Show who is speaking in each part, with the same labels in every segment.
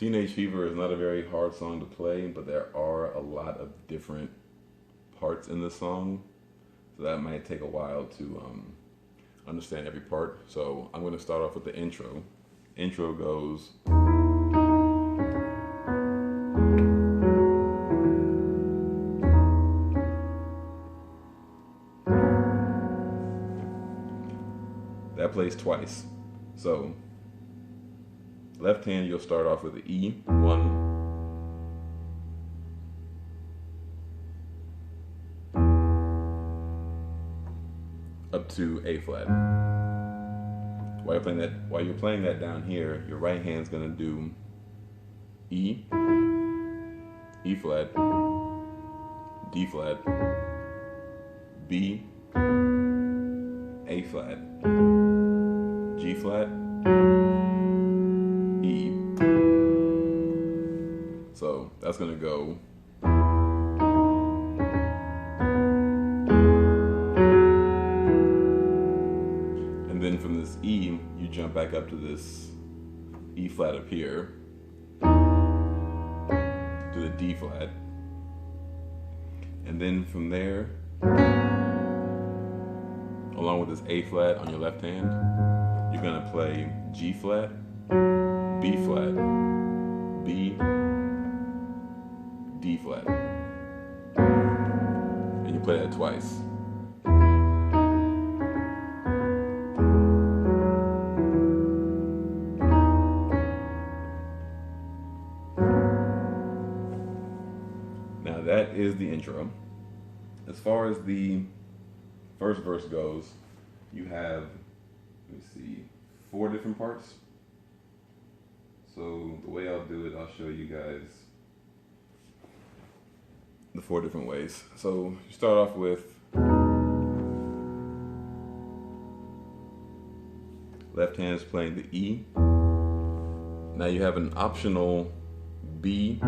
Speaker 1: Teenage Fever is not a very hard song to play, but there are a lot of different parts in the song, so that might take a while to understand every part. So I'm going to start off with the intro. Intro goes. That plays twice. So left hand, you'll start off with the E, 1, up to A flat. While you're playing that down here, your right hand's gonna do E, E flat, D flat, B, A flat, G flat, E. So that's gonna go. And then from this E, you jump back up to this E flat up here, to the D flat. And then from there, along with this A flat on your left hand, you're gonna play G flat, B flat, B, D flat. And you play that twice. Now that is the intro. As far as the first verse goes, you have, let me see, 4 different parts. So the way I'll do it, I'll show you guys the 4 different ways. So you start off with left hand's playing the E. Now you have an optional B,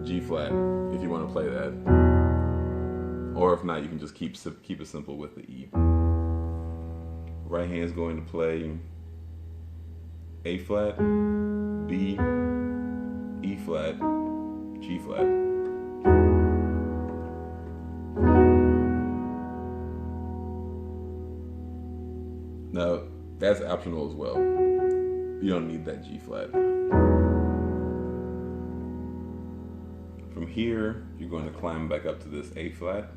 Speaker 1: G flat, if you want to play that. Or if not, you can just keep it simple with the E. Right hand's going to play A flat, B, E flat, G flat. Now, that's optional as well. You don't need that G flat. From here, you're going to climb back up to this A flat.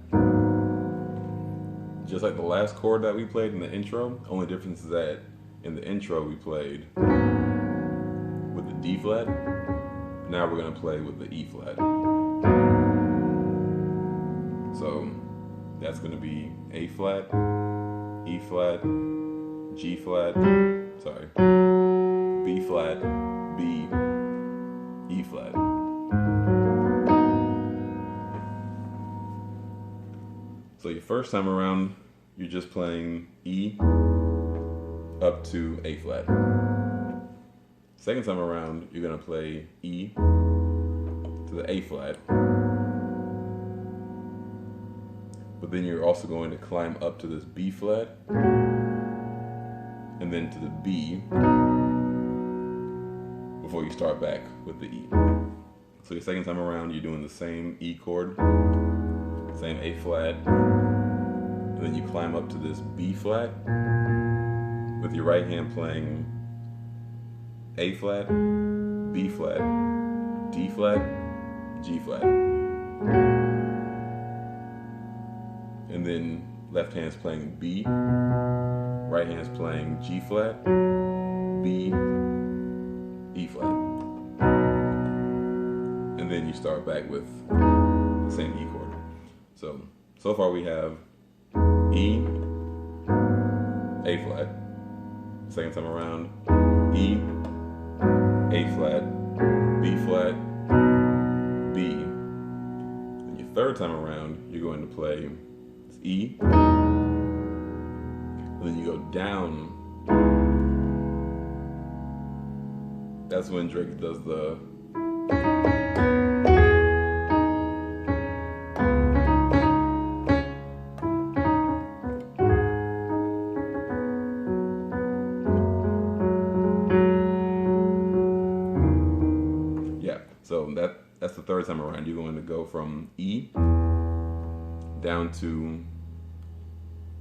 Speaker 1: Just like the last chord that we played in the intro, only difference is that in the intro we played with the D flat. Now we're going to play with the E flat. So that's going to be A flat, E flat, G flat, sorry, B flat, B, E flat. So your first time around, you're just playing E up to A flat. Second time around, you're gonna play E to the A flat. But then you're also going to climb up to this B flat, and then to the B, before you start back with the E. So your second time around, you're doing the same E chord, same A flat, and then you climb up to this B flat with your right hand playing A flat, B flat, D flat, G flat. And then left hand's playing B, right hand's playing G flat, B, E flat. And then you start back with the same E chord. So far we have E, A flat. Second time around, E, A flat, B flat, B. And your third time around, you're going to play E, and then you go down. That's when Drake does the So that's the third time around. You're going to go from E down to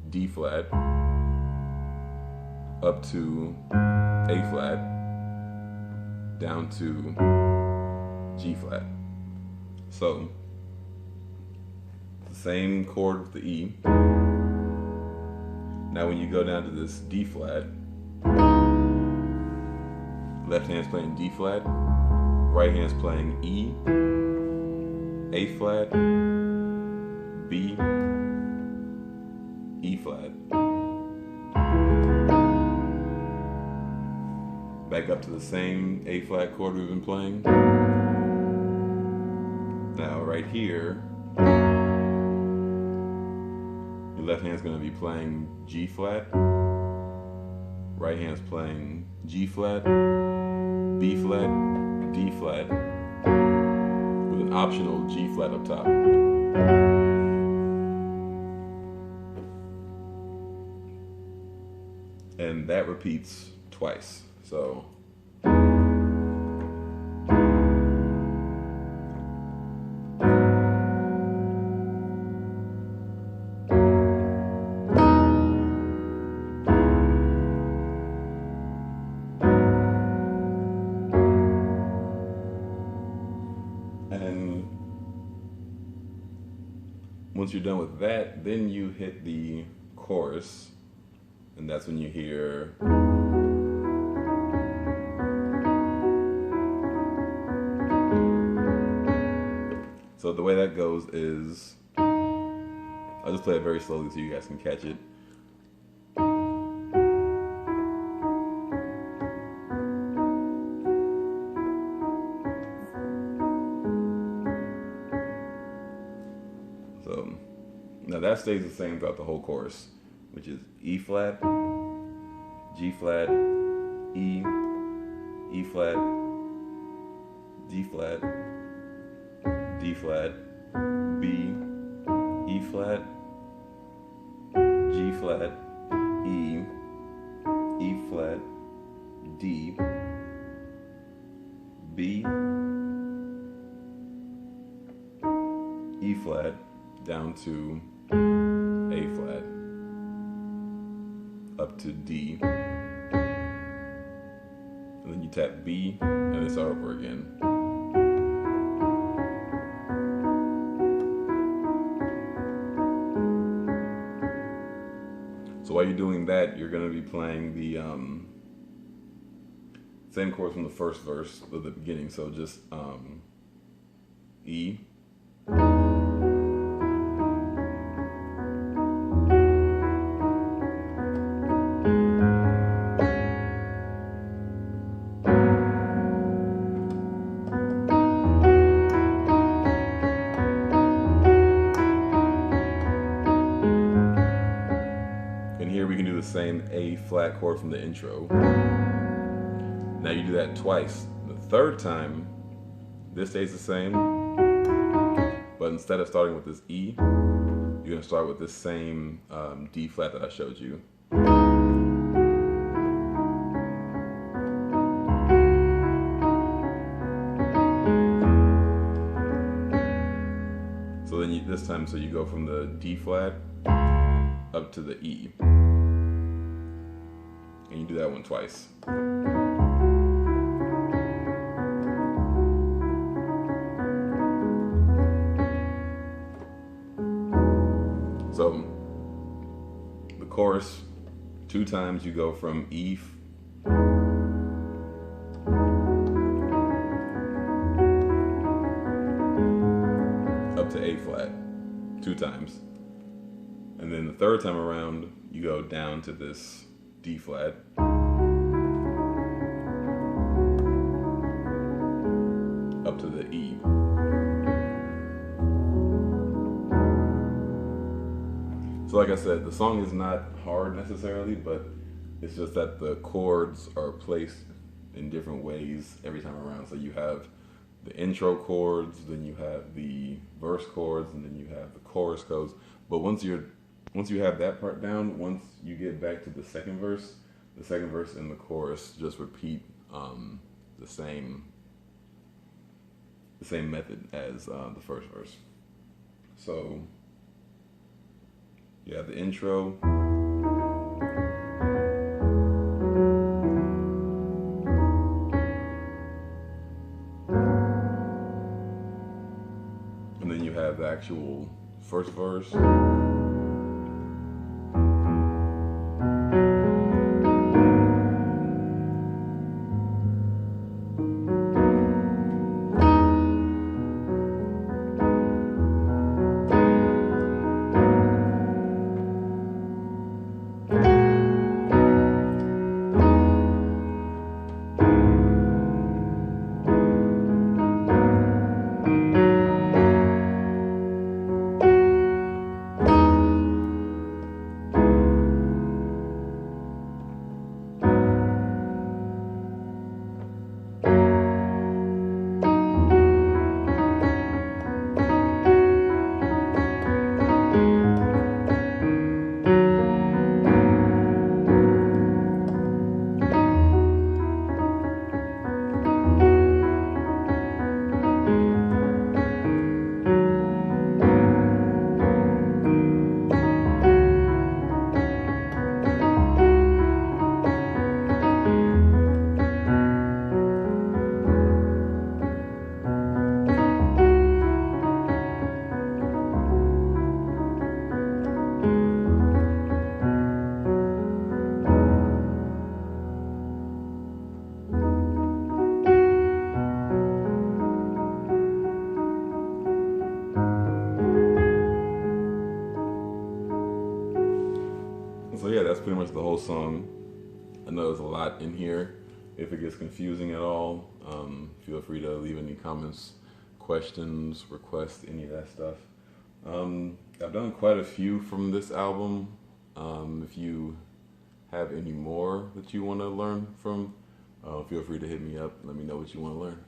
Speaker 1: D flat, up to A flat, down to G flat. So the same chord with the E. Now when you go down to this D flat, left hand's playing D flat, right hand's playing E, A flat, B, E flat. Back up to the same A flat chord we've been playing. Now right here, your left hand's going to be playing G flat, right hand's playing G flat, B flat, D flat, with an optional G flat up top. And that repeats twice. So and once you're done with that, then you hit the chorus, and that's when you hear so the way that goes is, I'll just play it very slowly so you guys can catch it. So now that stays the same throughout the whole chorus, which is E flat, G flat, E, E flat, D flat, D flat, B, E flat, G flat, E, E flat, D, B, E flat, down to A flat, up to D, and then you tap B, and then start over again. So while you're doing that, you're going to be playing the same chords from the first verse of the beginning. So just E, same A flat chord from the intro. Now you do that twice. The third time, this stays the same, but instead of starting with this E, you're going to start with this same D flat that I showed you. So then this time, so you go from the D flat up to the E. And you do that one twice. So the chorus, 2 times you go from E up to A flat, 2 times. And then the third time around, you go down to this D flat, up to the E. So like I said, the song is not hard necessarily, but it's just that the chords are placed in different ways every time around. So you have the intro chords, then you have the verse chords, and then you have the chorus codes. But once you have that part down, once you get back to the second verse and the chorus just repeat the same the same method as the first verse. So you have the intro. And then you have the actual first verse. So yeah, that's pretty much the whole song. I know there's a lot in here. If it gets confusing at all, feel free to leave any comments, questions, requests, any of that stuff. I've done quite a few from this album. If you have any more that you want to learn from, feel free to hit me up. Let me know what you want to learn.